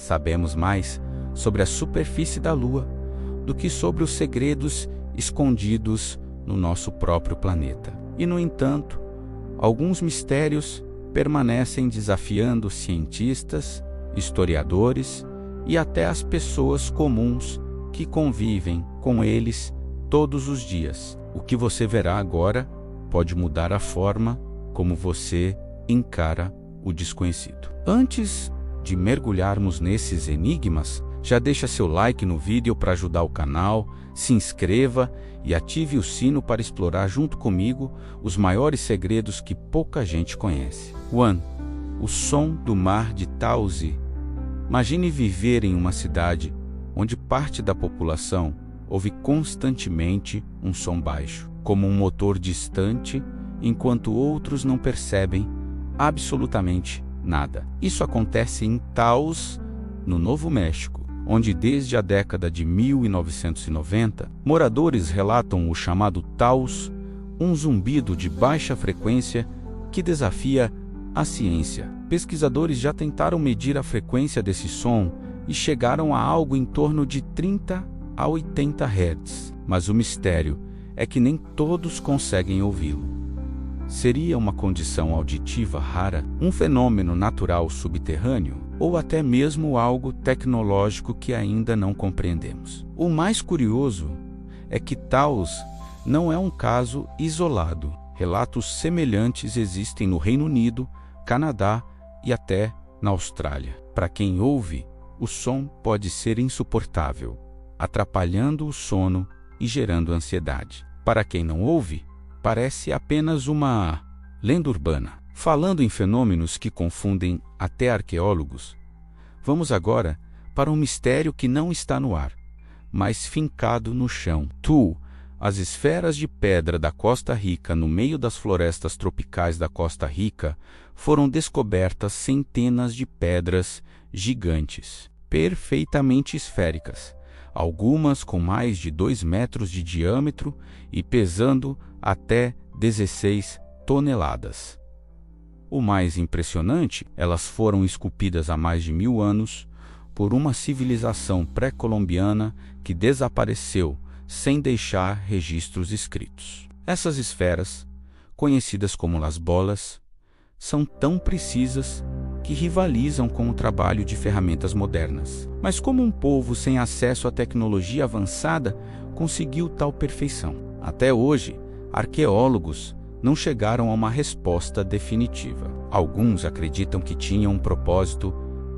Sabemos mais sobre a superfície da Lua do que sobre os segredos escondidos no nosso próprio planeta. E, no entanto, alguns mistérios permanecem desafiando cientistas, historiadores e até as pessoas comuns que convivem com eles todos os dias. O que você verá agora pode mudar a forma como você encara o desconhecido. Antes de mergulharmos nesses enigmas, já deixa seu like no vídeo para ajudar o canal, se inscreva e ative o sino para explorar junto comigo os maiores segredos que pouca gente conhece. 1. O som do mar de Taozi. Imagine viver em uma cidade onde parte da população ouve constantemente um som baixo, como um motor distante, enquanto outros não percebem absolutamente nada. Isso acontece em Taos, no Novo México, onde desde a década de 1990, moradores relatam o chamado Taos, um zumbido de baixa frequência que desafia a ciência. Pesquisadores já tentaram medir a frequência desse som e chegaram a algo em torno de 30 a 80 Hz, mas o mistério é que nem todos conseguem ouvi-lo. Seria uma condição auditiva rara, um fenômeno natural subterrâneo, ou até mesmo algo tecnológico que ainda não compreendemos? O mais curioso é que Taos não é um caso isolado. Relatos semelhantes existem no Reino Unido, Canadá e até na Austrália. Para quem ouve, o som pode ser insuportável, atrapalhando o sono e gerando ansiedade. Para quem não ouve, parece apenas uma lenda urbana. Falando em fenômenos que confundem até arqueólogos, vamos agora para um mistério que não está no ar, mas fincado no chão. As esferas de pedra da Costa Rica no meio das florestas tropicais da Costa Rica foram descobertas centenas de pedras gigantes, perfeitamente esféricas, algumas com mais de 2 metros de diâmetro e pesando até 16 toneladas. O mais impressionante, elas foram esculpidas há mais de 1000 anos por uma civilização pré-colombiana que desapareceu sem deixar registros escritos. Essas esferas, conhecidas como las bolas, são tão precisas que rivalizam com o trabalho de ferramentas modernas. Mas como um povo sem acesso à tecnologia avançada conseguiu tal perfeição? Até hoje, arqueólogos não chegaram a uma resposta definitiva. Alguns acreditam que tinham um propósito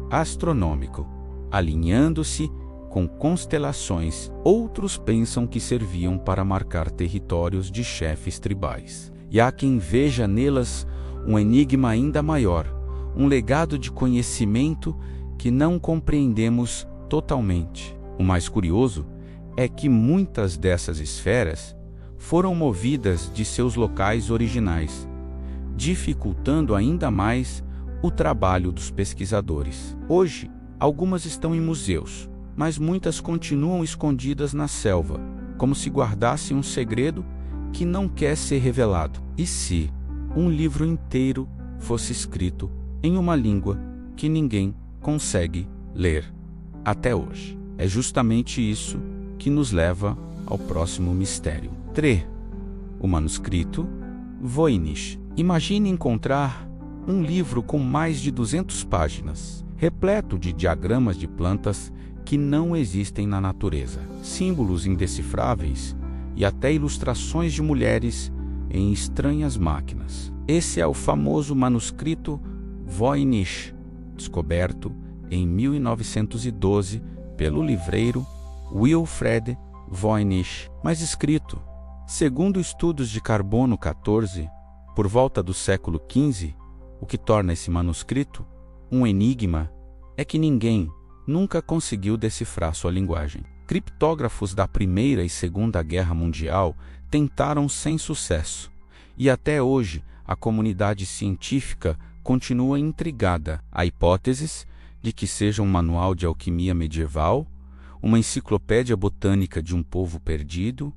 astronômico, alinhando-se com constelações. Outros pensam que serviam para marcar territórios de chefes tribais. E há quem veja nelas um enigma ainda maior, um legado de conhecimento que não compreendemos totalmente. O mais curioso é que muitas dessas esferas foram movidas de seus locais originais, dificultando ainda mais o trabalho dos pesquisadores. Hoje, algumas estão em museus, mas muitas continuam escondidas na selva, como se guardassem um segredo que não quer ser revelado. E se um livro inteiro fosse escrito em uma língua que ninguém consegue ler até hoje? É justamente isso que nos leva ao próximo mistério. 3. O manuscrito Voynich. Imagine encontrar um livro com mais de 200 páginas, repleto de diagramas de plantas que não existem na natureza, símbolos indecifráveis e até ilustrações de mulheres em estranhas máquinas. Esse é o famoso manuscrito Voynich, descoberto em 1912 pelo livreiro Wilfred Voynich, mas escrito, segundo estudos de carbono 14, por volta do século XV. O que torna esse manuscrito um enigma é que ninguém nunca conseguiu decifrar sua linguagem. Criptógrafos da Primeira e Segunda Guerra Mundial tentaram sem sucesso, e até hoje a comunidade científica continua intrigada. Há hipóteses de que seja um manual de alquimia medieval, uma enciclopédia botânica de um povo perdido,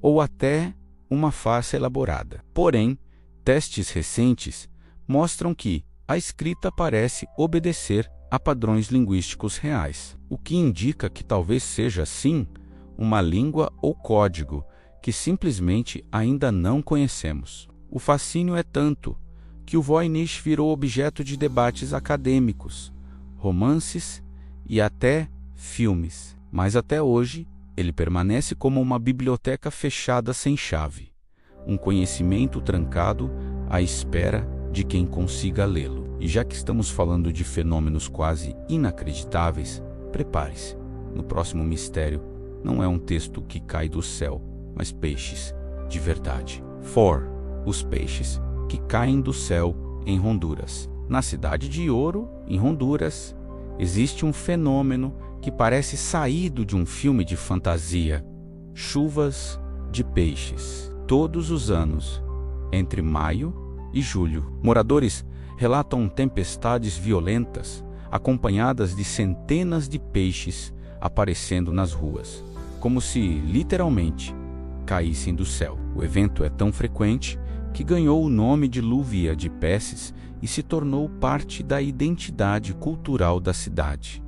ou até uma farsa elaborada. Porém, testes recentes mostram que a escrita parece obedecer a padrões linguísticos reais, o que indica que talvez seja, sim, uma língua ou código que simplesmente ainda não conhecemos. O fascínio é tanto que o Voynich virou objeto de debates acadêmicos, romances e até filmes. Mas até hoje, ele permanece como uma biblioteca fechada sem chave, um conhecimento trancado à espera de quem consiga lê-lo. E já que estamos falando de fenômenos quase inacreditáveis, prepare-se. No próximo mistério, não é um texto que cai do céu, mas peixes de verdade. 4. Os peixes que caem do céu em Honduras. Na cidade de Oro, em Honduras, existe um fenômeno que parece saído de um filme de fantasia. Chuvas de peixes. Todos os anos, entre maio e julho, moradores relatam tempestades violentas, acompanhadas de centenas de peixes aparecendo nas ruas, como se, literalmente, caíssem do céu. O evento é tão frequente que ganhou o nome de Luvia de Peces e se tornou parte da identidade cultural da cidade.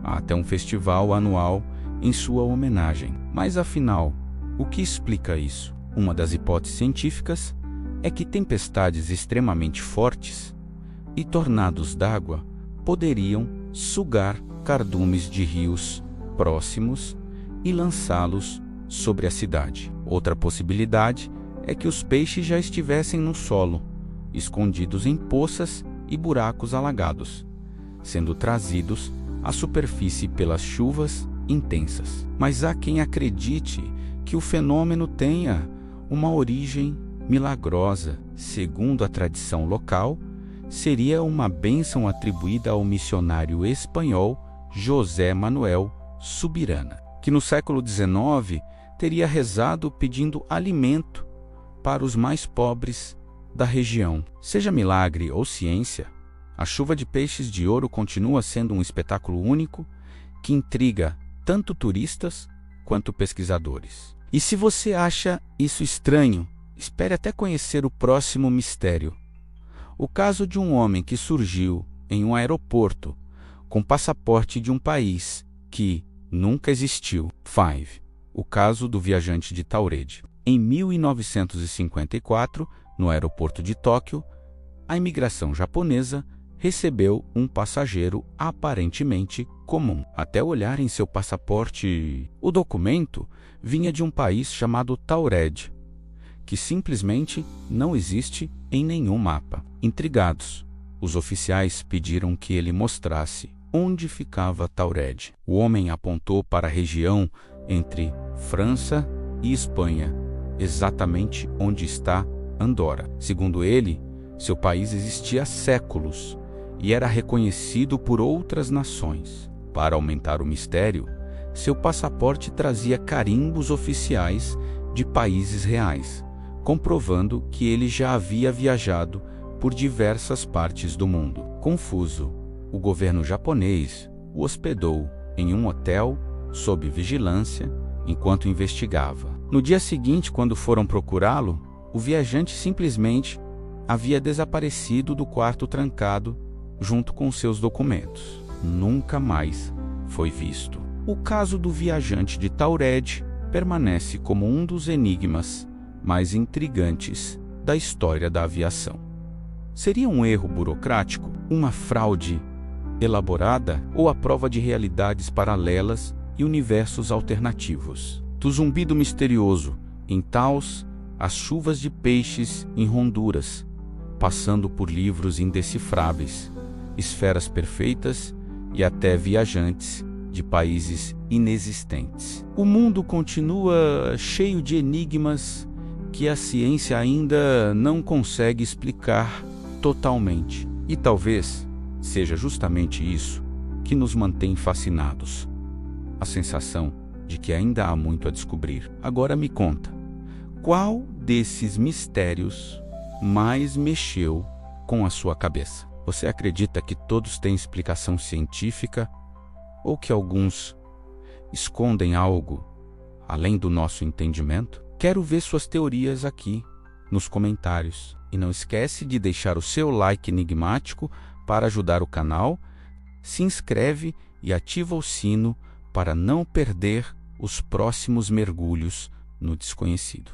Há até um festival anual em sua homenagem. Mas afinal, o que explica isso? Uma das hipóteses científicas é que tempestades extremamente fortes e tornados d'água poderiam sugar cardumes de rios próximos e lançá-los sobre a cidade. Outra possibilidade é que os peixes já estivessem no solo, escondidos em poças e buracos alagados, sendo trazidos à superfície pelas chuvas intensas. Mas há quem acredite que o fenômeno tenha uma origem milagrosa. Segundo a tradição local, seria uma bênção atribuída ao missionário espanhol José Manuel Subirana, que no século XIX teria rezado pedindo alimento para os mais pobres da região. Seja milagre ou ciência, a chuva de peixes de ouro continua sendo um espetáculo único que intriga tanto turistas quanto pesquisadores. E se você acha isso estranho, espere até conhecer o próximo mistério. O caso de um homem que surgiu em um aeroporto com passaporte de um país que nunca existiu. 5. O caso do viajante de Tauride. Em 1954, no aeroporto de Tóquio, a imigração japonesa recebeu um passageiro aparentemente comum. Até olhar em seu passaporte, o documento vinha de um país chamado Taured, que simplesmente não existe em nenhum mapa. Intrigados, os oficiais pediram que ele mostrasse onde ficava Taured. O homem apontou para a região entre França e Espanha, exatamente onde está Andorra. Segundo ele, seu país existia há séculos e era reconhecido por outras nações. Para aumentar o mistério, seu passaporte trazia carimbos oficiais de países reais, comprovando que ele já havia viajado por diversas partes do mundo. Confuso, o governo japonês o hospedou em um hotel sob vigilância enquanto investigava. No dia seguinte, quando foram procurá-lo, o viajante simplesmente havia desaparecido do quarto trancado junto com seus documentos. Nunca mais foi visto. O caso do viajante de Taured permanece como um dos enigmas mais intrigantes da história da aviação. Seria um erro burocrático, uma fraude elaborada ou a prova de realidades paralelas e universos alternativos? Do zumbido misterioso em Taos, as chuvas de peixes em Honduras, passando por livros indecifráveis, esferas perfeitas e até viajantes de países inexistentes. O mundo continua cheio de enigmas que a ciência ainda não consegue explicar totalmente. E talvez seja justamente isso que nos mantém fascinados. A sensação de que ainda há muito a descobrir. Agora me conta, qual desses mistérios mais mexeu com a sua cabeça? Você acredita que todos têm explicação científica ou que alguns escondem algo além do nosso entendimento? Quero ver suas teorias aqui nos comentários. E não esquece de deixar o seu like enigmático para ajudar o canal se inscreve e ativa o sino para não perder os próximos mergulhos no desconhecido.